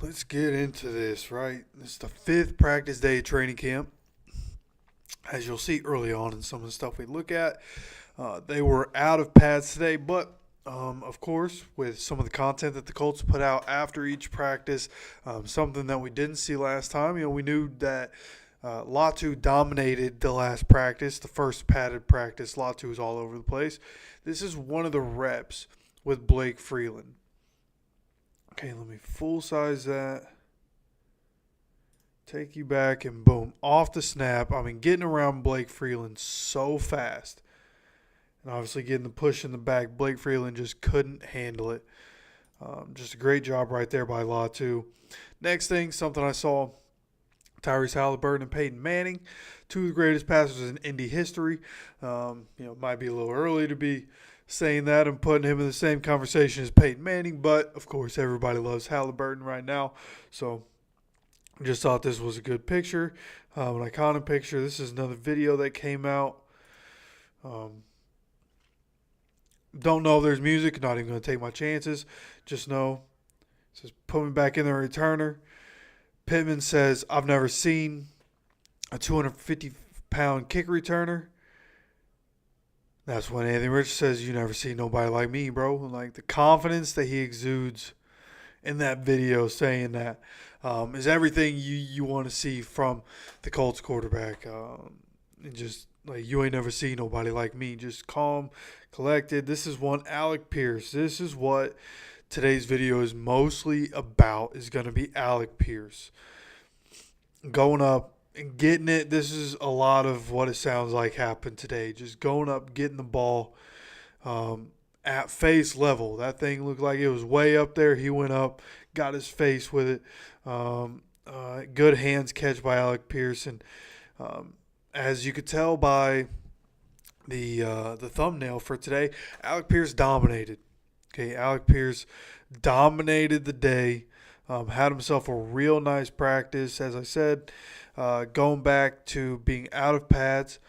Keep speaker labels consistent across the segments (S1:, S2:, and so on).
S1: Let's get into this, right? This is the fifth practice day of training camp. As you'll see early on in some of the stuff we look at, they were out of pads today, but of course, with some of the content that the Colts put out after each practice, something that we didn't see last time. We knew that Latu dominated the last practice, the first padded practice. Latu was all over the place. This is one of the reps with Blake Freeland. Okay, let me full size that. Take you back and boom, off the snap. Getting around Blake Freeland so fast. And obviously getting the push in the back. Blake Freeland just couldn't handle it. Just a great job right there by Latu. Next thing, something I saw, Tyrese Halliburton and Peyton Manning, two of the greatest passers in Indy history. Might be a little early to be saying that and putting him in the same conversation as Peyton Manning, but of course everybody loves Halliburton right now. So just thought this was a good picture, an iconic picture. This is another video that came out. Don't know if there's music. Not even going to take my chances. Just know it says put me back in the returner. Pittman says I've never seen a 250-pound kick returner. That's when Anthony Richardson says, you never see nobody like me, bro. Like the confidence that he exudes in that video saying that is everything you want to see from the Colts quarterback. And just like, you ain't never seen nobody like me. Just calm, collected. This is one Alec Pierce. This is what today's video is mostly about, is going to be Alec Pierce. Going up and getting it. This is a lot of what it sounds like happened today. Just going up, getting the ball at face level. That thing looked like it was way up there. He went up, got his face with it. Good hands catch by Alec Pierce. And as you could tell by the thumbnail for today, Alec Pierce dominated. Okay, Alec Pierce dominated the day. Had himself a real nice practice. As I said, going back to being out of pads,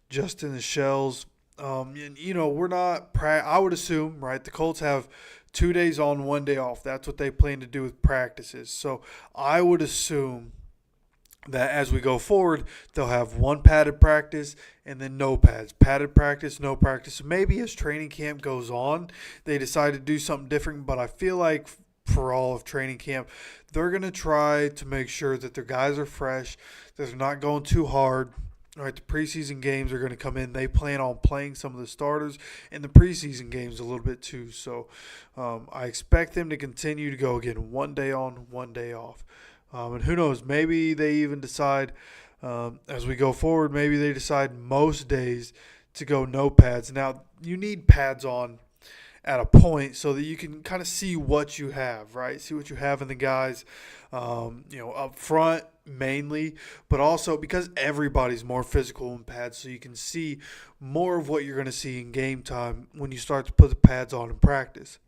S1: just in the shells. We're not. I would assume, right? The Colts have 2 days on, 1 day off. That's what they plan to do with practices. So I would assume that as we go forward, they'll have one padded practice and then no pads. Padded practice, no practice. Maybe as training camp goes on, they decide to do something different. But I feel like for all of training camp, they're going to try to make sure that their guys are fresh, that they're not going too hard. All right, the preseason games are going to come in. They plan on playing some of the starters in the preseason games a little bit too. So I expect them to continue to go again 1 day on, 1 day off. And who knows, maybe they even decide as we go forward, maybe they decide most days to go no pads. Now, you need pads on at a point so that you can kind of see what you have, right? See what you have in the guys, up front mainly, but also because everybody's more physical in pads, so you can see more of what you're going to see in game time when you start to put the pads on in practice.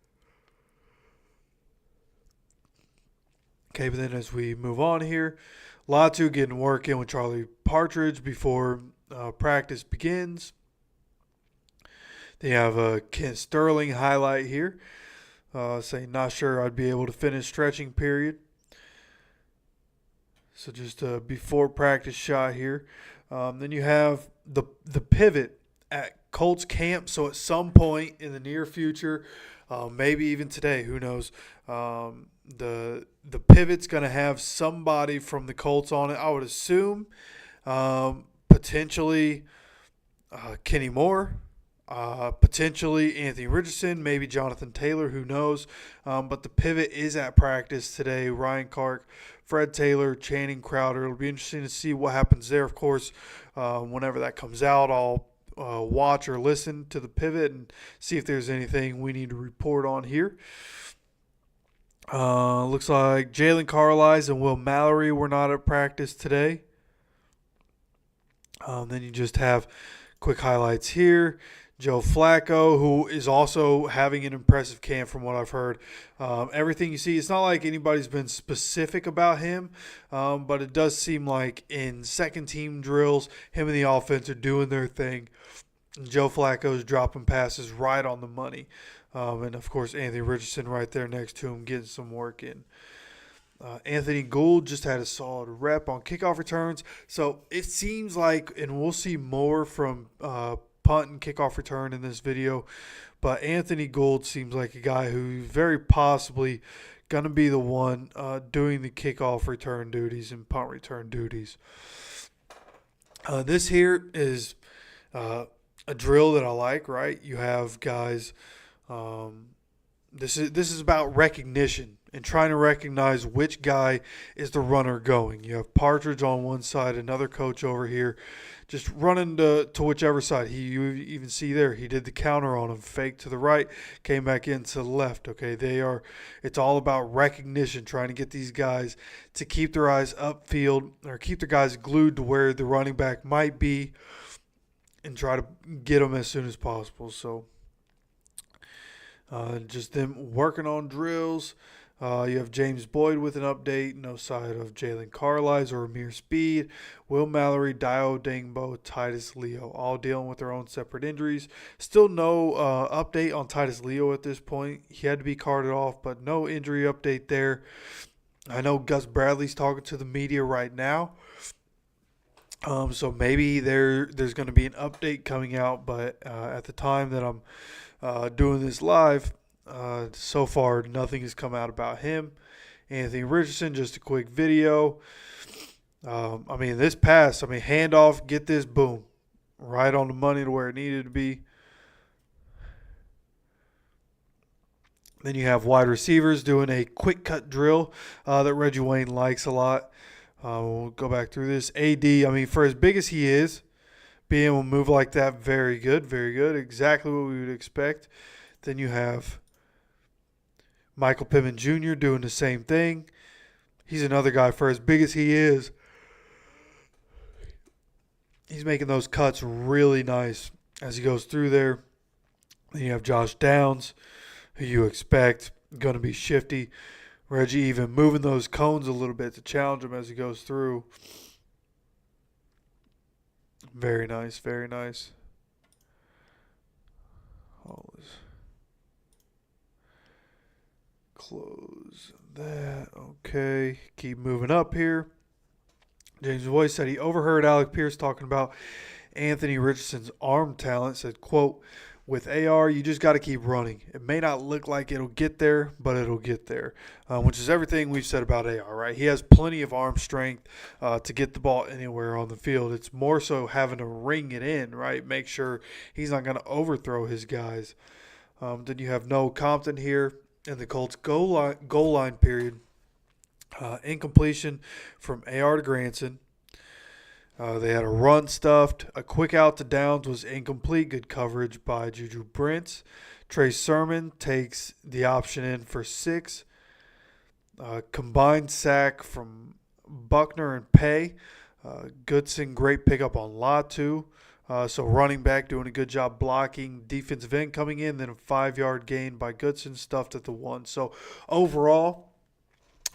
S1: Okay, but then as we move on here, Latu getting work in with Charlie Partridge before practice begins. They have a Ken Sterling highlight here saying, not sure I'd be able to finish stretching period. So just a before practice shot here. Then you have the pivot at Colts camp. So at some point in the near future, maybe even today, who knows, the pivot's going to have somebody from the Colts on it. I would assume potentially Kenny Moore. Potentially Anthony Richardson, maybe Jonathan Taylor, who knows. But the pivot is at practice today. Ryan Clark, Fred Taylor, Channing Crowder. It'll be interesting to see what happens there. Of course, whenever that comes out, I'll watch or listen to the pivot and see if there's anything we need to report on here. Looks like Jalen Carlisle and Will Mallory were not at practice today. Then you just have quick highlights here. Joe Flacco, who is also having an impressive camp from what I've heard. Everything you see, it's not like anybody's been specific about him, but it does seem like in second team drills, him and the offense are doing their thing. Joe Flacco's dropping passes right on the money. And, of course, Anthony Richardson right there next to him getting some work in. Anthony Gould just had a solid rep on kickoff returns. So it seems like, and we'll see more from punt and kickoff return in this video, but Anthony Gould seems like a guy who very possibly going to be the one doing the kickoff return duties and punt return duties. This here is a drill that I like, right? You have guys. This is about recognition and trying to recognize which guy is the runner going. You have Partridge on one side, another coach over here, just running to whichever side. You even see there, he did the counter on him, fake to the right, came back in to the left. Okay, it's all about recognition, trying to get these guys to keep their eyes upfield or keep their guys glued to where the running back might be and try to get them as soon as possible. So just them working on drills. You have James Boyd with an update. No sign of Jalen Carlisle or Amir Speed. Will Mallory, Dio Dangbo, Titus Leo, all dealing with their own separate injuries. Still no update on Titus Leo at this point. He had to be carted off, but no injury update there. I know Gus Bradley's talking to the media right now. So maybe there's going to be an update coming out, but at the time that I'm doing this live, so far nothing has come out about him. Anthony Richardson, just a quick video. This pass, handoff, get this, boom, right on the money to where it needed to be. Then you have wide receivers doing a quick cut drill that Reggie Wayne likes a lot. We'll go back through this. AD, for as big as he is, being able to move like that, very good, very good. Exactly what we would expect. Then you have Michael Pittman Jr. doing the same thing. He's another guy, for as big as he is, he's making those cuts really nice as he goes through there. Then you have Josh Downs, who you expect, going to be shifty. Reggie even moving those cones a little bit to challenge him as he goes through. Very nice, very nice. Always close that. Okay, keep moving up here. James Boyd said he overheard Alec Pierce talking about Anthony Richardson's arm talent. Said, quote, with AR, you just got to keep running. It may not look like it'll get there, but it'll get there, which is everything we've said about AR, right? He has plenty of arm strength to get the ball anywhere on the field. It's more so having to ring it in, right? Make sure he's not going to overthrow his guys. Then you have Noah Compton here in the Colts goal line period. Incompletion from AR to Granson. They had a run stuffed. A quick out to Downs was incomplete. Good coverage by Juju Brents. Trey Sermon takes the option in for 6. Combined sack from Buckner and Pay. Goodson, great pickup on Latu. So running back doing a good job blocking. Defensive end coming in. Then a 5-yard gain by Goodson, stuffed at the 1. So overall,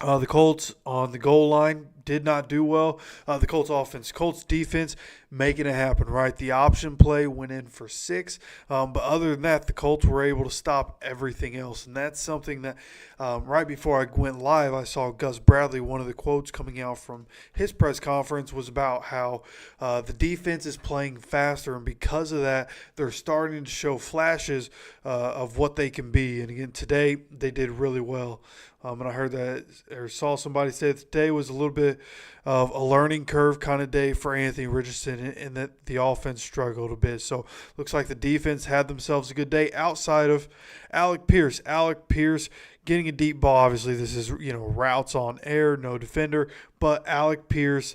S1: the Colts on the goal line did not do well. The Colts offense, Colts defense making it happen, right? The option play went in for 6. But other than that, the Colts were able to stop everything else. And that's something that right before I went live, I saw Gus Bradley, one of the quotes coming out from his press conference was about how the defense is playing faster. And because of that, they're starting to show flashes of what they can be. And again, today they did really well. And I heard that or saw somebody say that today was a little bit of a learning curve kind of day for Anthony Richardson and that the offense struggled a bit. So looks like the defense had themselves a good day outside of Alec Pierce. Alec Pierce getting a deep ball. Obviously, this is, routes on air, no defender. But Alec Pierce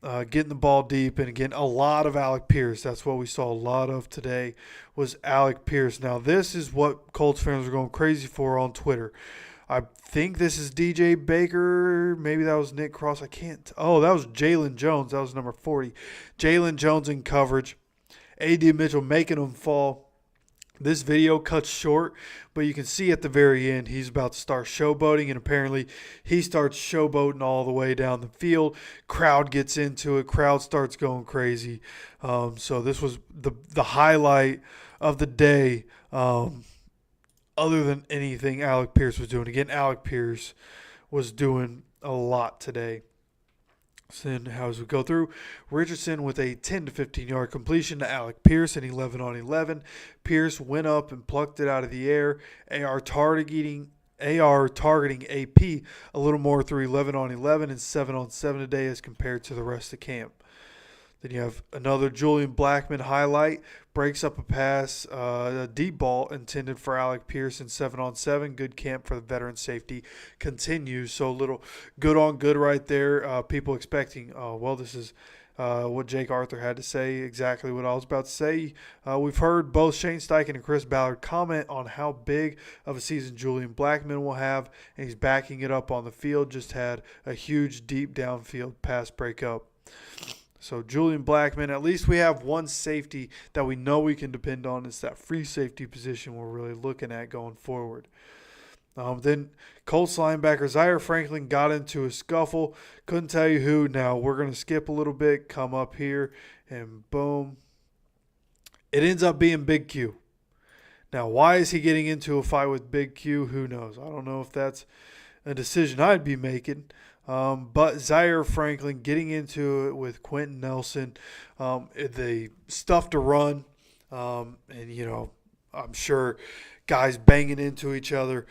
S1: getting the ball deep. And again, a lot of Alec Pierce. That's what we saw a lot of today was Alec Pierce. Now, this is what Colts fans are going crazy for on Twitter. I think this is DJ Baker. Maybe that was Nick Cross. I can't. Oh, that was Jalen Jones. That was number 40. Jalen Jones in coverage. A.D. Mitchell making him fall. This video cuts short, but you can see at the very end he's about to start showboating, and apparently he starts showboating all the way down the field. Crowd gets into it. Crowd starts going crazy. So this was the highlight of the day. Other than anything Alec Pierce was doing. Again, Alec Pierce was doing a lot today. So then, as we go through, Richardson with a 10 to 15 yard completion to Alec Pierce, an 11 on 11. Pierce went up and plucked it out of the air. AR targeting AP a little more through 11 on 11 and 7 on 7 today as compared to the rest of camp. Then you have another Julian Blackmon highlight. Breaks up a pass, a deep ball intended for Alec Pierce in 7 on 7. Good camp for the veteran safety continues. So a little good on good right there. People expecting, this is what Jake Arthur had to say, exactly what I was about to say. We've heard both Shane Steichen and Chris Ballard comment on how big of a season Julian Blackmon will have, and he's backing it up on the field. Just had a huge deep downfield pass breakup. So Julian Blackmon, at least we have one safety that we know we can depend on. It's that free safety position we're really looking at going forward. Then Colts linebacker Zaire Franklin got into a scuffle. Couldn't tell you who. Now we're going to skip a little bit, come up here, and boom. It ends up being Big Q. Now why is he getting into a fight with Big Q? Who knows? I don't know if that's a decision I'd be making. But Zaire Franklin getting into it with Quentin Nelson. They stuff to run. And, I'm sure guys banging into each other.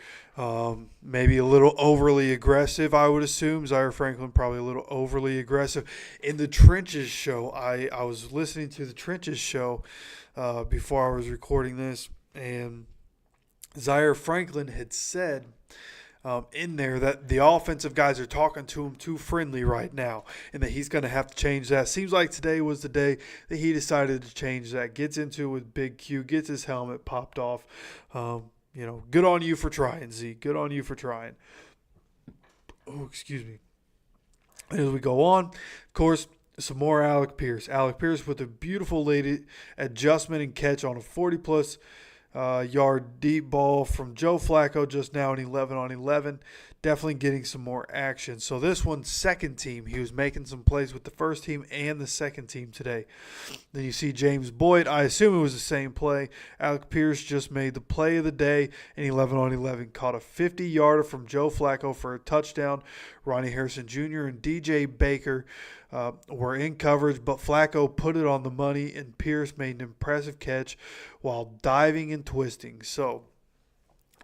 S1: Maybe a little overly aggressive, I would assume. Zaire Franklin probably a little overly aggressive. In the Trenches show, I was listening to the Trenches show before I was recording this. And Zaire Franklin had said in there that the offensive guys are talking to him too friendly right now and that he's going to have to change that. Seems like today was the day that he decided to change that. Gets into it with Big Q, gets his helmet popped off. Good on you for trying, Z. Good on you for trying. Oh, excuse me. As we go on, of course, some more Alec Pierce. Alec Pierce with a beautiful late adjustment and catch on a 40-plus yard deep ball from Joe Flacco just now, an 11 on 11. Definitely getting some more action. So this one's second team. He was making some plays with the first team and the second team today. Then you see James Boyd. I assume it was the same play. Alec Pierce just made the play of the day, an 11 on 11. Caught a 50-yarder from Joe Flacco for a touchdown. Ronnie Harrison Jr. and DJ Baker were in coverage, but Flacco put it on the money, and Pierce made an impressive catch while diving and twisting. So,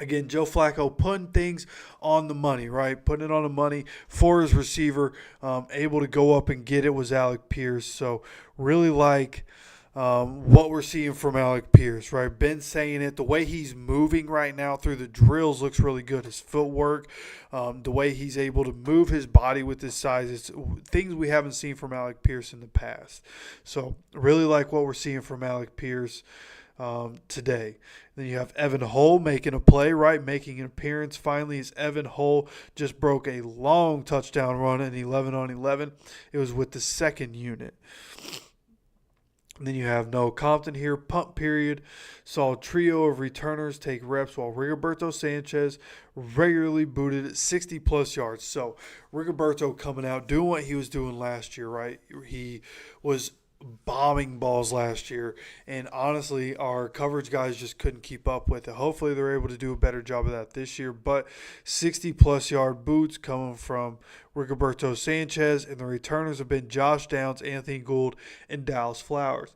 S1: again, Joe Flacco putting things on the money, right? Putting it on the money for his receiver. Able to go up and get it was Alec Pierce. So, really like what we're seeing from Alec Pierce, right? Ben saying it. The way he's moving right now through the drills looks really good. His footwork, the way he's able to move his body with his size, it's things we haven't seen from Alec Pierce in the past. So really like what we're seeing from Alec Pierce today. Then you have Evan Hull making a play, right? Making an appearance finally as Evan Hull just broke a long touchdown run in 11 on 11. It was with the second unit. And then you have Noah Compton here, punt period. Saw a trio of returners take reps while Rigoberto Sanchez regularly booted at 60-plus yards. So Rigoberto coming out, doing what he was doing last year, right? He was bombing balls last year, and honestly our coverage guys just couldn't keep up with it. Hopefully they're able to do a better job of that this year, but 60-plus yard boots coming from Rigoberto Sanchez, and the returners have been Josh Downs, Anthony Gould, and Dallas Flowers.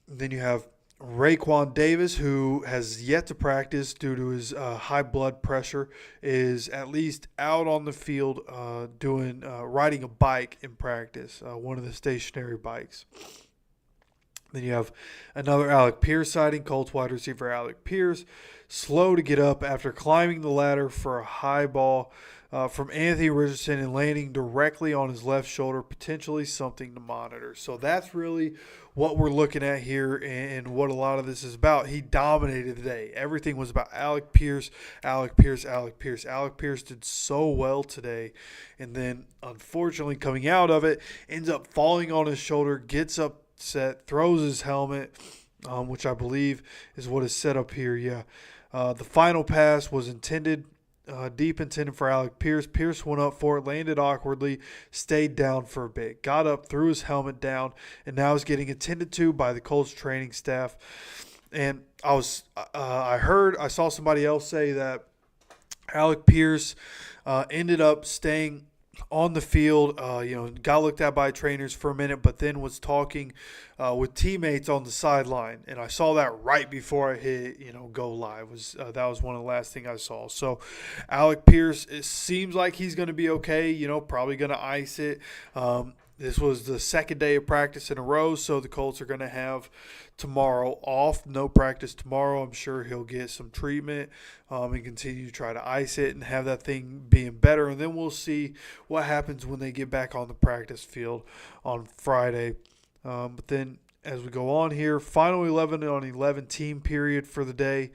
S1: And then you have Raekwon Davis, who has yet to practice due to his high blood pressure, is at least out on the field riding a bike in practice, one of the stationary bikes. Then you have another Alec Pierce sighting, Colts wide receiver Alec Pierce, slow to get up after climbing the ladder for a high ball from Anthony Richardson and landing directly on his left shoulder, potentially something to monitor. So that's really what we're looking at here and what a lot of this is about. He dominated the day. Everything was about Alec Pierce, Alec Pierce, Alec Pierce. Alec Pierce did so well today, and then unfortunately coming out of it, ends up falling on his shoulder, gets upset, throws his helmet, which I believe is what is set up here. Yeah, the final pass was intended for Alec Pierce. Pierce went up for it, landed awkwardly, stayed down for a bit, got up, threw his helmet down, and now is getting attended to by the Colts training staff. And I saw somebody else say that Alec Pierce ended up staying on the field. Got looked at by trainers for a minute, but then was talking with teammates on the sideline, and I saw that right before I hit go live. That was one of the last things I saw. So Alec Pierce, it seems like he's going to be okay. Probably going to ice it. This was the second day of practice in a row, so the Colts are going to have tomorrow off. No practice tomorrow. I'm sure he'll get some treatment and continue to try to ice it and have that thing being better. And then we'll see what happens when they get back on the practice field on Friday. But then as we go on here, final 11 on 11 team period for the day.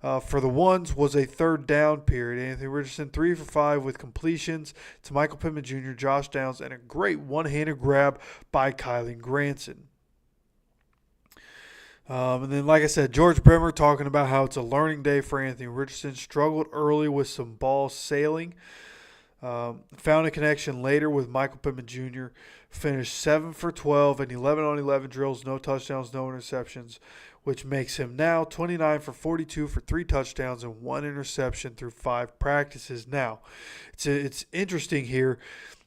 S1: For the ones was a third down period. Anthony Richardson 3 for 5 with completions to Michael Pittman Jr., Josh Downs, and a great one-handed grab by Kylan Granson. And then, like I said, George Bremer talking about how it's a learning day for Anthony Richardson. Struggled early with some ball sailing. Found a connection later with Michael Pittman Jr. Finished 7 for 12 and 11 on 11 drills, no touchdowns, no interceptions, which makes him now 29 for 42 for 3 touchdowns and 1 interception through 5 practices. Now, it's interesting here,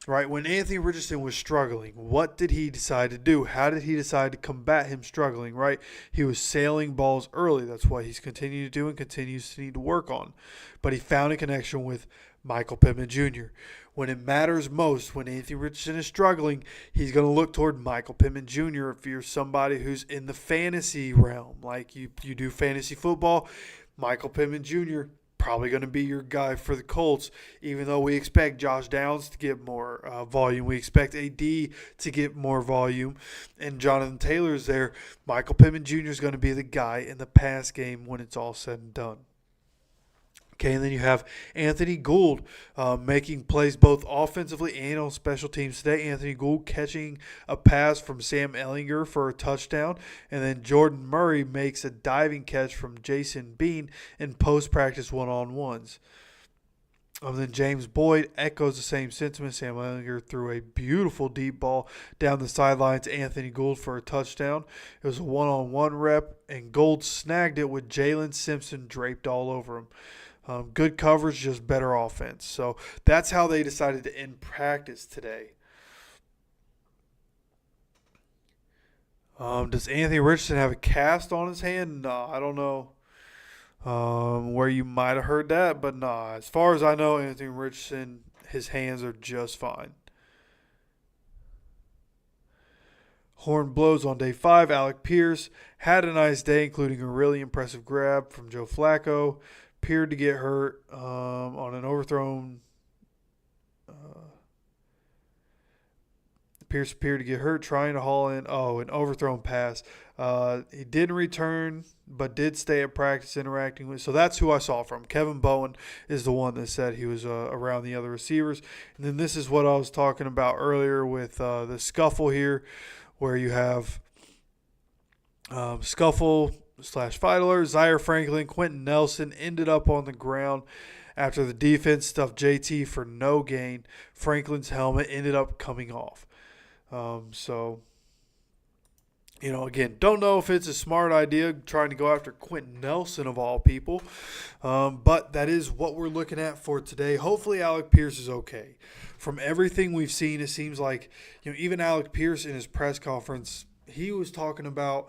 S1: right? When Anthony Richardson was struggling, what did he decide to do? How did he decide to combat him struggling, right? He was sailing balls early. That's what he's continued to do and continues to need to work on. But he found a connection with Michael Pittman Jr. When it matters most, when Anthony Richardson is struggling, he's going to look toward Michael Pittman Jr. If you're somebody who's in the fantasy realm, like you do fantasy football, Michael Pittman Jr. probably going to be your guy for the Colts, even though we expect Josh Downs to get more volume. We expect AD to get more volume, and Jonathan Taylor's there. Michael Pittman Jr. is going to be the guy in the pass game when it's all said and done. Okay, and then you have Anthony Gould making plays both offensively and on special teams today. Anthony Gould catching a pass from Sam Ehlinger for a touchdown. And then Jordan Murray makes a diving catch from Jason Bean in post-practice one-on-ones. And then James Boyd echoes the same sentiment. Sam Ehlinger threw a beautiful deep ball down the sideline to Anthony Gould for a touchdown. It was a one-on-one rep, and Gould snagged it with Jalen Simpson draped all over him. Good coverage, just better offense. So that's how they decided to end practice today. Does Anthony Richardson have a cast on his hand? No, I don't know where you might have heard that, but nah. As far as I know, Anthony Richardson, his hands are just fine. Horn blows on day 5. Alec Pierce had a nice day, including a really impressive grab from Joe Flacco. Appeared to get hurt on an overthrown. Pierce appeared to get hurt trying to haul in. An overthrown pass. He didn't return, but did stay at practice interacting with. So that's who I saw from. Kevin Bowen is the one that said he was around the other receivers. And then this is what I was talking about earlier with the scuffle here, where you have scuffle / fight alert. Zaire Franklin, Quentin Nelson ended up on the ground after the defense stuffed JT for no gain. Franklin's helmet ended up coming off. Again, don't know if it's a smart idea trying to go after Quentin Nelson of all people, but that is what we're looking at for today. Hopefully Alec Pierce is okay. From everything we've seen, it seems like even Alec Pierce in his press conference, he was talking about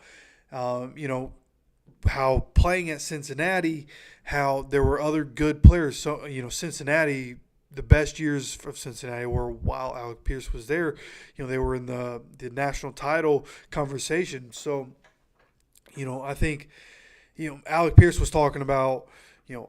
S1: how playing at Cincinnati, how there were other good players. So, Cincinnati, the best years of Cincinnati were while Alec Pierce was there. They were in the national title conversation. So, I think, Alec Pierce was talking about,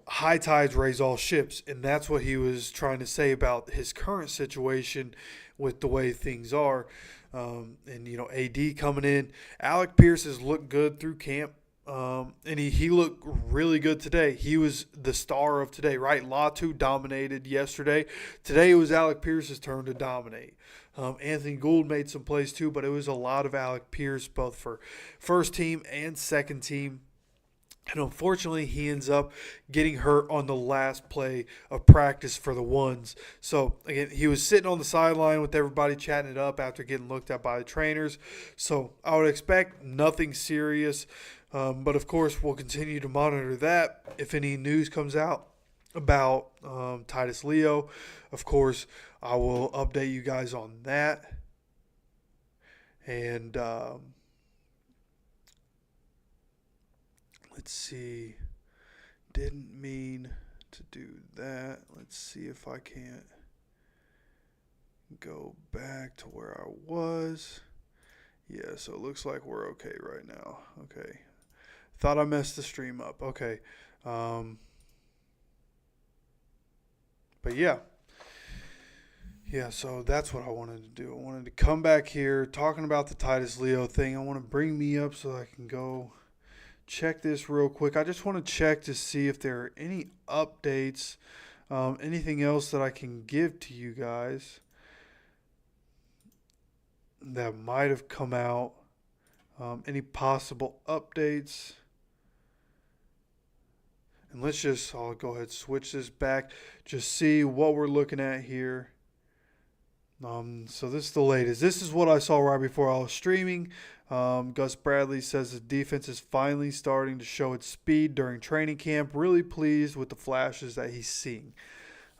S1: high tides raise all ships. And that's what he was trying to say about his current situation with the way things are. AD coming in. Alec Pierce has looked good through camp. And he looked really good today. He was the star of today, right? Latu dominated yesterday. Today it was Alec Pierce's turn to dominate. Anthony Gould made some plays too, but it was a lot of Alec Pierce, both for first team and second team. And unfortunately, he ends up getting hurt on the last play of practice for the ones. So, again, he was sitting on the sideline with everybody chatting it up after getting looked at by the trainers. So, I would expect nothing serious. But, of course, we'll continue to monitor that. If any news comes out about Titus Leo. Of course, I will update you guys on that. And let's see. Didn't mean to do that. Let's see if I can't go back to where I was. Yeah, so it looks like we're okay right now. Okay. Thought I messed the stream up. Okay. But yeah. Yeah, so that's what I wanted to do. I wanted to come back here talking about the Titus Leo thing. I want to bring me up so I can go check this real quick. I just want to check to see if there are any updates, anything else that I can give to you guys that might have come out, any possible updates. And I'll go ahead and switch this back, just see what we're looking at here. So this is the latest. This is what I saw right before I was streaming. Gus Bradley says the defense is finally starting to show its speed during training camp. Really pleased with the flashes that he's seeing,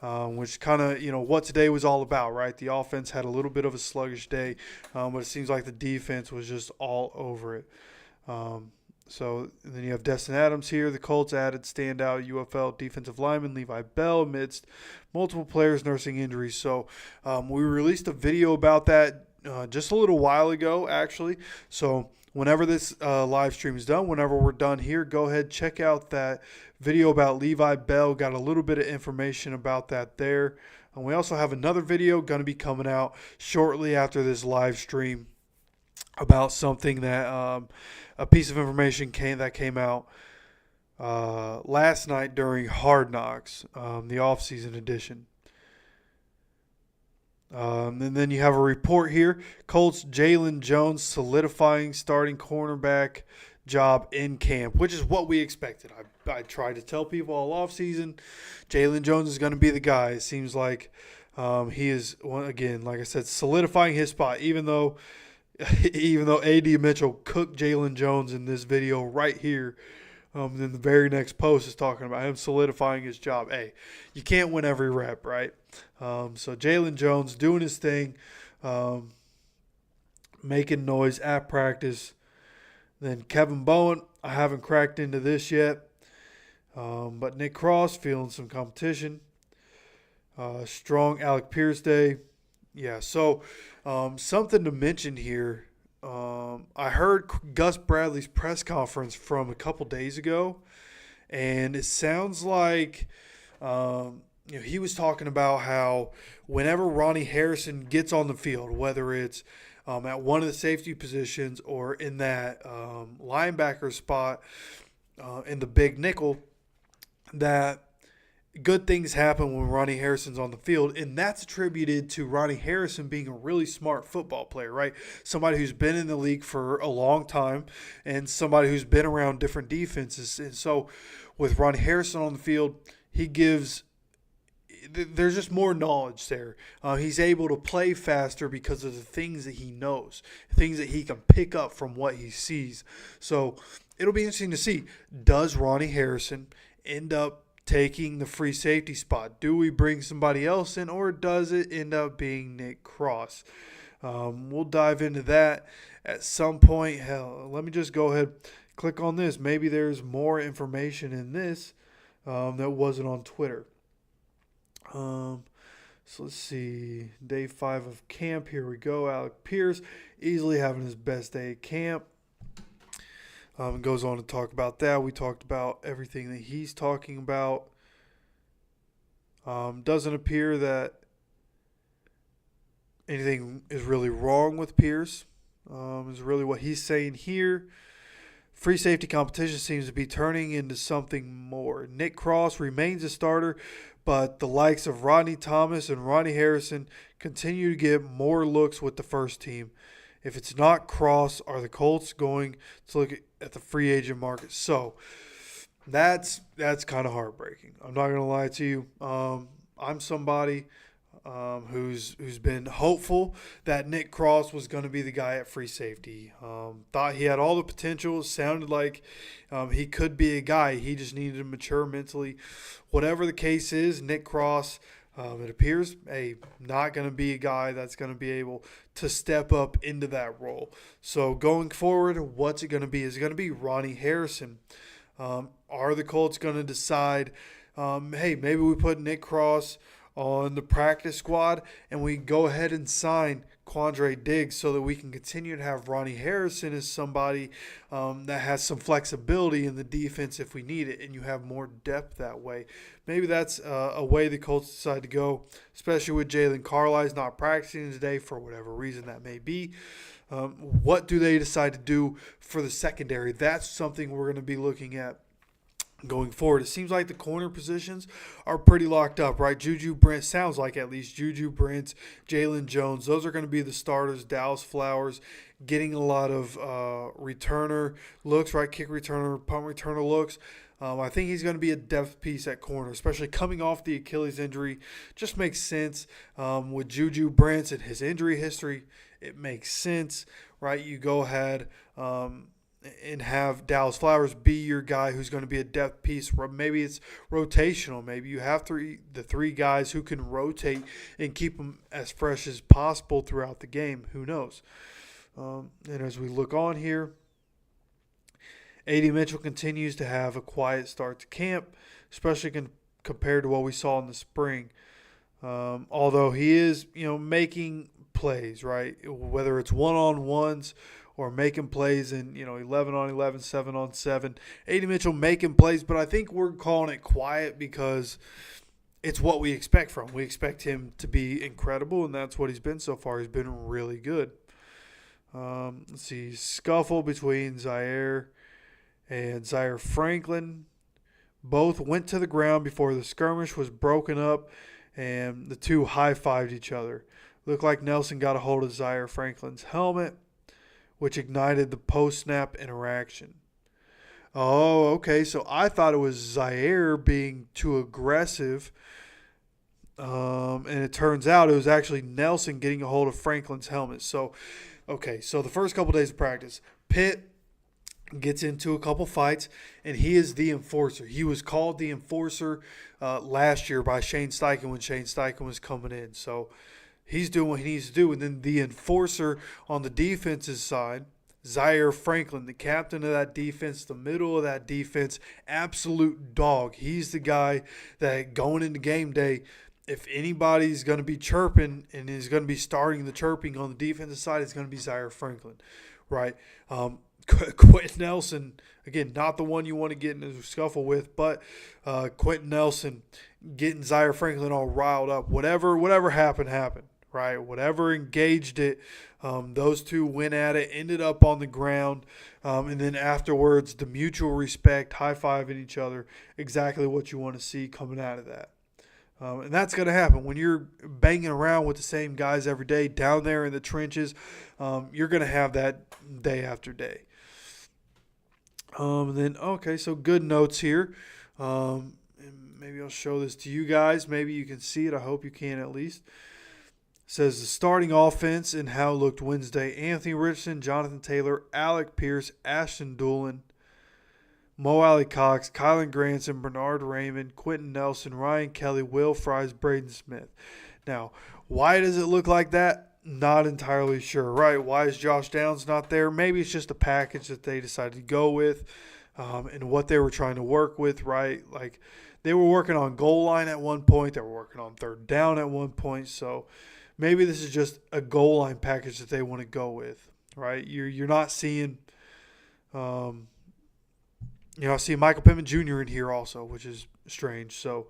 S1: which kind of, what today was all about, right? The offense had a little bit of a sluggish day, but it seems like the defense was just all over it. So then you have Destin Adams here. The Colts added standout UFL defensive lineman Levi Bell amidst multiple players nursing injuries. So we released a video about that just a little while ago, actually. So whenever this live stream is done, whenever we're done here, go ahead, check out that video about Levi Bell. Got a little bit of information about that there. And we also have another video going to be coming out shortly after this live stream about something that a piece of information that came out last night during Hard Knocks, the offseason edition. And then you have a report here. Colts Jalen Jones solidifying starting cornerback job in camp, which is what we expected. I tried to tell people all offseason, Jalen Jones is going to be the guy. It seems like he is, again, like I said, solidifying his spot, even though A.D. Mitchell cooked Jalen Jones in this video right here. Then the very next post is talking about him solidifying his job. Hey, you can't win every rep, right? So Jalen Jones doing his thing, making noise at practice. Then Kevin Bowen, I haven't cracked into this yet. But Nick Cross feeling some competition. Strong Alec Pierce day. Yeah, so something to mention here. I heard Gus Bradley's press conference from a couple days ago, and it sounds like he was talking about how whenever Ronnie Harrison gets on the field, whether it's at one of the safety positions or in that linebacker spot in the big nickel, that good things happen when Ronnie Harrison's on the field, and that's attributed to Ronnie Harrison being a really smart football player, right? Somebody who's been in the league for a long time and somebody who's been around different defenses. And so with Ronnie Harrison on the field, there's just more knowledge there. He's able to play faster because of the things that he knows, things that he can pick up from what he sees. So it'll be interesting to see, does Ronnie Harrison end up taking the free safety spot? Do we bring somebody else in, or does it end up being Nick Cross? We'll dive into that at some point. Hell, let me just go ahead, click on this. Maybe there's more information in this that wasn't on Twitter. So let's see. Day 5 of camp. Here we go. Alec Pierce easily having his best day at camp. Goes on to talk about that. We talked about everything that he's talking about. Doesn't appear that anything is really wrong with Pierce. Is really what he's saying here. Free safety competition seems to be turning into something more. Nick Cross remains a starter, but the likes of Rodney Thomas and Ronnie Harrison continue to get more looks with the first team. If it's not Cross, are the Colts going to look at the free agent market? So that's kind of heartbreaking. I'm not going to lie to you. I'm somebody, who's been hopeful that Nick Cross was going to be the guy at free safety. Thought he had all the potential. Sounded like he could be a guy. He just needed to mature mentally. Whatever the case is, Nick Cross, it appears, not going to be a guy that's going to be able to step up into that role. So going forward, what's it going to be? Is it going to be Ronnie Harrison? Are the Colts going to decide, hey, maybe we put Nick Cross on the practice squad and we go ahead and sign Quandre Diggs so that we can continue to have Ronnie Harrison as somebody that has some flexibility in the defense if we need it, and you have more depth that way. Maybe that's a way the Colts decide to go, especially with Jalen Carlisle not practicing today for whatever reason that may be. What do they decide to do for the secondary? That's something we're going to be looking at going forward. It seems like the corner positions are pretty locked up, right? Juju Brent, sounds like at least Juju Brent, Jalen Jones, those are going to be the starters. Dallas Flowers getting a lot of returner looks, right? Kick returner, punt returner looks. I think he's going to be a depth piece at corner, especially coming off the Achilles injury. Just makes sense with Juju Brent and his injury history. It makes sense, right? You go ahead and have Dallas Flowers be your guy who's going to be a depth piece. Maybe it's rotational. Maybe you have the three guys who can rotate and keep them as fresh as possible throughout the game. Who knows? And as we look on here, A.D. Mitchell continues to have a quiet start to camp, especially compared to what we saw in the spring. Although he is, making plays, right? Whether it's one-on-ones or making plays in, 11-on-11, 7-on-7. A.D. Mitchell making plays, but I think we're calling it quiet because it's what we expect from him. We expect him to be incredible, and that's what he's been so far. He's been really good. Let's see. Scuffle between Zaire and Zaire Franklin. Both went to the ground before the skirmish was broken up, and the two high-fived each other. Looked like Nelson got a hold of Zaire Franklin's helmet, which ignited the post-snap interaction. Oh, okay. So I thought it was Zaire being too aggressive, and it turns out it was actually Nelson getting a hold of Franklin's helmet. So, okay. So the first couple days of practice, Pitt gets into a couple fights, and he is the enforcer. He was called the enforcer last year by Shane Steichen when Shane Steichen was coming in. So he's doing what he needs to do. And then the enforcer on the defense's side, Zaire Franklin, the captain of that defense, the middle of that defense, absolute dog. He's the guy that going into game day, if anybody's going to be chirping and is going to be starting the chirping on the defensive side, it's going to be Zaire Franklin, right? Quentin Nelson, again, not the one you want to get in a scuffle with, but Quentin Nelson getting Zaire Franklin all riled up. Whatever happened, right? Whatever engaged it, those two went at it, ended up on the ground, and then afterwards, the mutual respect, high-fiving each other, exactly what you want to see coming out of that. And that's going to happen. When you're banging around with the same guys every day down there in the trenches, you're going to have that day after day. So good notes here. And maybe I'll show this to you guys. Maybe you can see it. I hope you can at least. It says the starting offense and how it looked Wednesday. Anthony Richardson, Jonathan Taylor, Alec Pierce, Ashton Doolin, Mo Alley Cox, Kylan Granson, Bernard Raymond, Quentin Nelson, Ryan Kelly, Will Fries, Braden Smith. Now, why does it look like that? Not entirely sure, right? Why is Josh Downs not there? Maybe it's just a package that they decided to go with and what they were trying to work with, right? Like they were working on goal line at one point. They were working on third down at one point. So maybe this is just a goal line package that they want to go with, right? You're not seeing I see Michael Pittman Jr. in here also, which is strange. So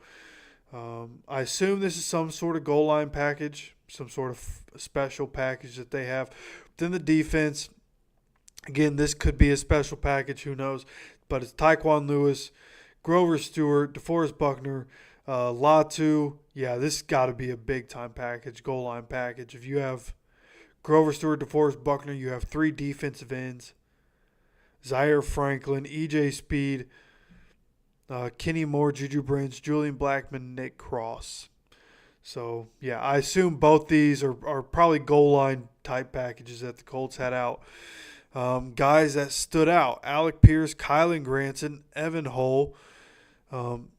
S1: I assume this is some sort of goal line package, some sort of special package that they have. Then the defense, again, this could be a special package, who knows. But it's Tyquan Lewis, Grover Stewart, DeForest Buckner, Latu. Yeah, this got to be a big-time package, goal line package. If you have Grover Stewart, DeForest Buckner, you have three defensive ends. Zaire Franklin, E.J. Speed, Kenny Moore, Juju Brents, Julian Blackman, Nick Cross. So, yeah, I assume both these are probably goal line type packages that the Colts had out. Guys that stood out: Alec Pierce, Kylan Granson, Evan Hull. Um,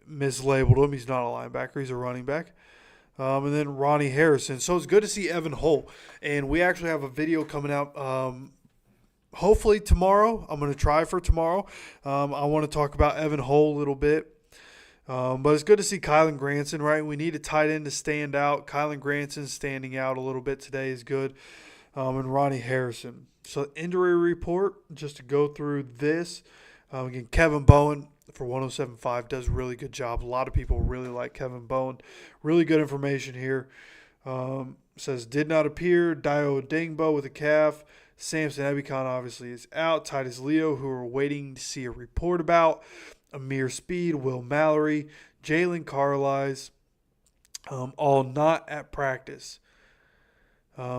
S1: mislabeled him. He's not a linebacker. He's a running back. And then Ronnie Harrison. So it's good to see Evan Hull. And we actually have a video coming out hopefully tomorrow. I'm going to try for tomorrow. I want to talk about Evan Hull a little bit. But it's good to see Kylan Granson, right? We need a tight end to stand out. Kylan Granson standing out a little bit today is good. And Ronnie Harrison. So injury report, just to go through this. Again, Kevin Bowen for 107.5 does a really good job. A lot of people really like Kevin Bowen. Really good information here. Says did not appear. Dio Dingbo with a calf. Samson Ebicon obviously is out. Titus Leo, who we're waiting to see a report about. Amir Speed, Will Mallory, Jalen Carlisle, all not at practice.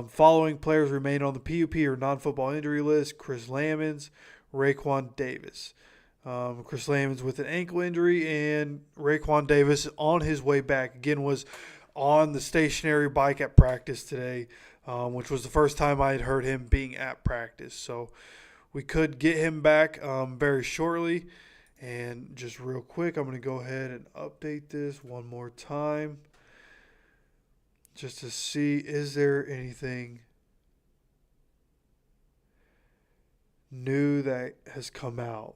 S1: Following players remain on the PUP or non-football injury list: Chris Lamons, Raekwon Davis. Chris Lamons with an ankle injury, and Raekwon Davis on his way back. Again, was on the stationary bike at practice today, which was the first time I had heard him being at practice. So we could get him back very shortly. And just real quick, I'm going to go ahead and update this one more time just to see, is there anything new that has come out.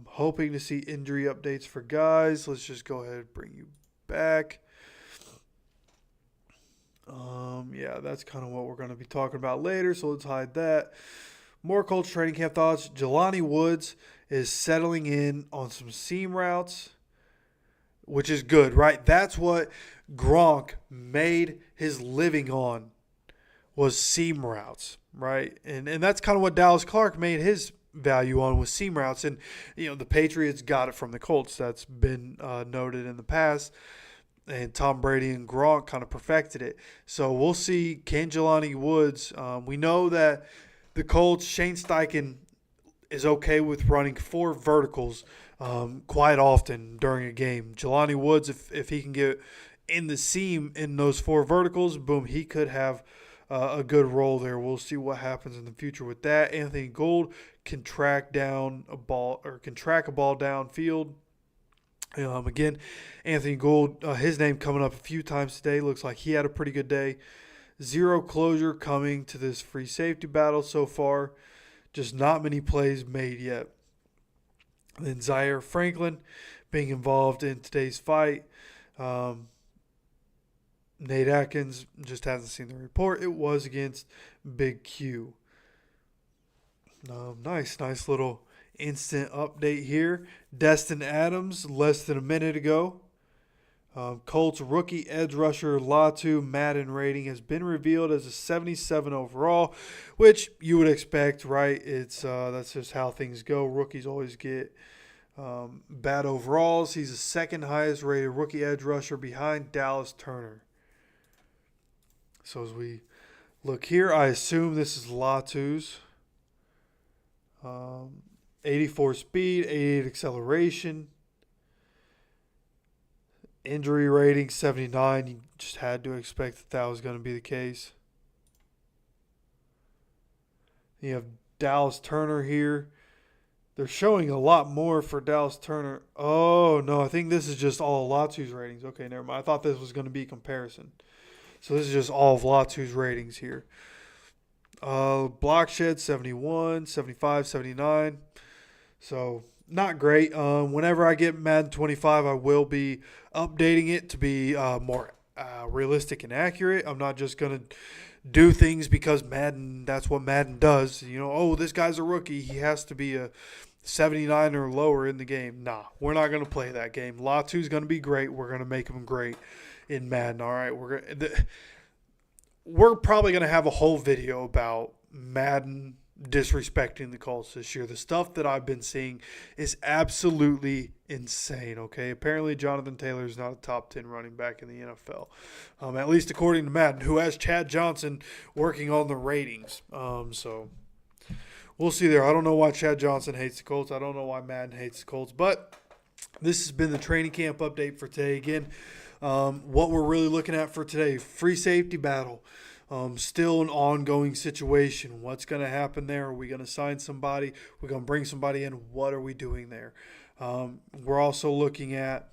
S1: Hoping to see injury updates for guys. Let's just go ahead and bring you back. Yeah, that's kind of what we're going to be talking about later, so let's hide that. More Colts training camp thoughts. Jelani Woods is settling in on some seam routes, which is good, right? That's what Gronk made his living on, was seam routes, right? And that's kind of what Dallas Clark made his value on, was seam routes. And, the Patriots got it from the Colts. That's been noted in the past. And Tom Brady and Gronk kind of perfected it. So we'll see, can Jelani Woods. We know that the Colts, Shane Steichen is okay with running 4 verticals quite often during a game. Jelani Woods, if he can get in the seam in those 4 verticals, boom, he could have a good role there. We'll see what happens in the future with that. Anthony Gould can track down a ball, or can track a ball downfield. Again, Anthony Gould, his name coming up a few times today. Looks like he had a pretty good day. Zero closure coming to this free safety battle so far. Just not many plays made yet. And then Zaire Franklin being involved in today's fight. Nate Atkins just hasn't seen the report. It was against Big Q. Nice little instant update here. Destin Adams, less than a minute ago. Colts rookie edge rusher Latu Madden rating has been revealed as a 77 overall, which you would expect, right? It's that's just how things go. Rookies always get bad overalls. He's the second highest rated rookie edge rusher behind Dallas Turner. So as we look here, I assume this is Latu's. 84 speed, 88 acceleration. Injury rating 79. You just had to expect that was going to be the case. You have Dallas Turner here. They're showing a lot more for Dallas Turner. Oh, no, I think this is just all Latu's ratings. Okay, never mind. I thought this was going to be comparison. So this is just all of Latu's ratings here. Block shed 71, 75, 79. So not great. Whenever I get Madden 25, I will be updating it to be more realistic and accurate. I'm not just going to do things because Madden, that's what Madden does. This guy's a rookie. He has to be a 79 or lower in the game. Nah, we're not going to play that game. Latu's going to be great. We're going to make him great in Madden. All right, we're probably going to have a whole video about Madden disrespecting the Colts this year. The stuff that I've been seeing is absolutely insane, okay? Apparently Jonathan Taylor is not a top 10 running back in the NFL, at least according to Madden, who has Chad Johnson working on the ratings. So we'll see there. I don't know why Chad Johnson hates the Colts. I don't know why Madden hates the Colts, but This has been the training camp update for today. Again, what we're really looking at for today, free safety battle. Still an ongoing situation. What's going to happen there? Are we going to sign somebody? We're going to bring somebody in. What are we doing there? We're also looking at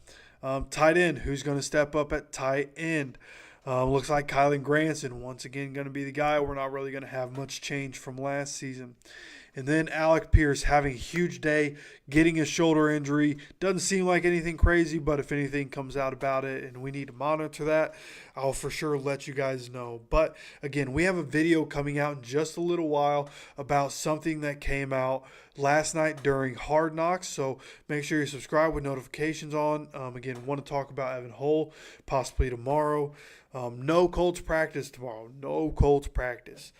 S1: tight end. Who's going to step up at tight end? Looks like Kylan Granson, once again, going to be the guy. We're not really going to have much change from last season. And then Alec Pierce having a huge day, getting a shoulder injury. Doesn't seem like anything crazy, but if anything comes out about it and we need to monitor that, I'll for sure let you guys know. But again, we have a video coming out in just a little while about something that came out last night during Hard Knocks. So make sure you subscribe with notifications on. Again, want to talk about Evan Hull possibly tomorrow. No Colts practice tomorrow. No Colts practice.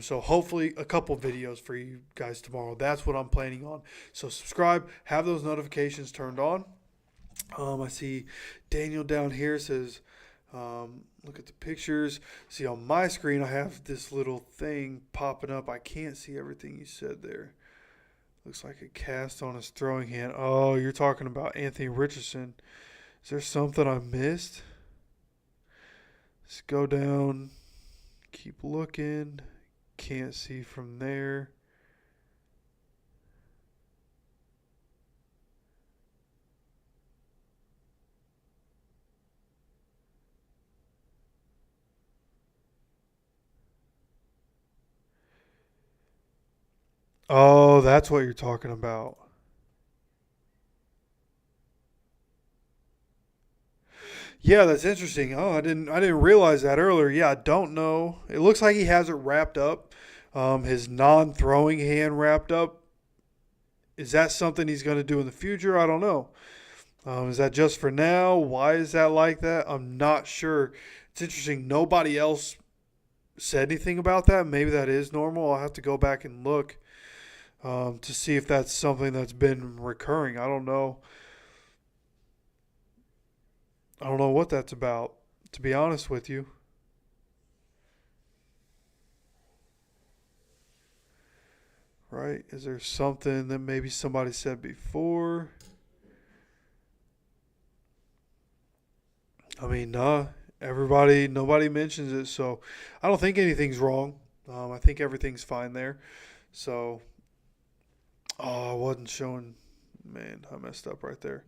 S1: So hopefully a couple videos for you guys tomorrow. That's what I'm planning on. So subscribe, have those notifications turned on. I see Daniel down here says, look at the pictures. See on my screen, I have this little thing popping up. I can't see everything you said there. Looks like a cast on his throwing hand. Oh, you're talking about Anthony Richardson. Is there something I missed? Let's go down. Keep looking. Can't see from there. Oh, that's what you're talking about. Yeah, that's interesting. Oh, I didn't realize that earlier. Yeah, I don't know. It looks like he has it wrapped up. His non-throwing hand wrapped up. Is that something he's going to do in the future? I don't know. Is that just for now? Why is that like that? I'm not sure. It's interesting. Nobody else said anything about that. Maybe that is normal. I'll have to go back and look to see if that's something that's been recurring. I don't know. I don't know what that's about, to be honest with you. Right? Is there something that maybe somebody said before? I mean, nah. Nobody mentions it, so I don't think anything's wrong. I think everything's fine there. So, oh, I wasn't showing. Man, I messed up right there.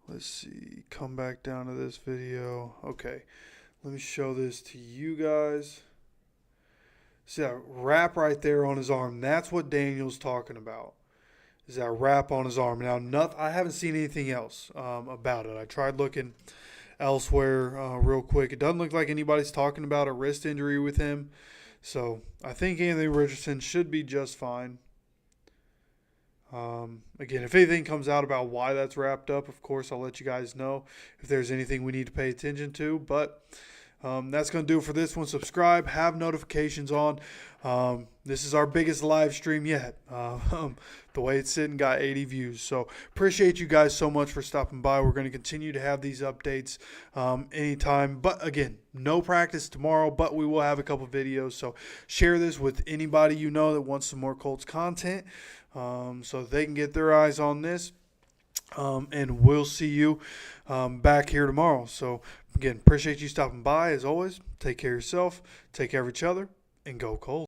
S1: Let's see. Come back down to this video. Okay. Let me show this to you guys. See that wrap right there on his arm? That's what Daniel's talking about. Is that wrap on his arm? Now, I haven't seen anything else about it. I tried looking elsewhere real quick. It doesn't look like anybody's talking about a wrist injury with him. So I think Anthony Richardson should be just fine. Again, if anything comes out about why that's wrapped up, of course, I'll let you guys know if there's anything we need to pay attention to. But that's going to do it for this one. Subscribe, have notifications on. This is our biggest live stream yet. The way it's sitting got 80 views. So appreciate you guys so much for stopping by. We're going to continue to have these updates anytime. But again, no practice tomorrow, but we will have a couple videos. So share this with anybody you know that wants some more Colts content so they can get their eyes on this. And we'll see you back here tomorrow. So, again, appreciate you stopping by. As always, take care of yourself, take care of each other, and go Colts.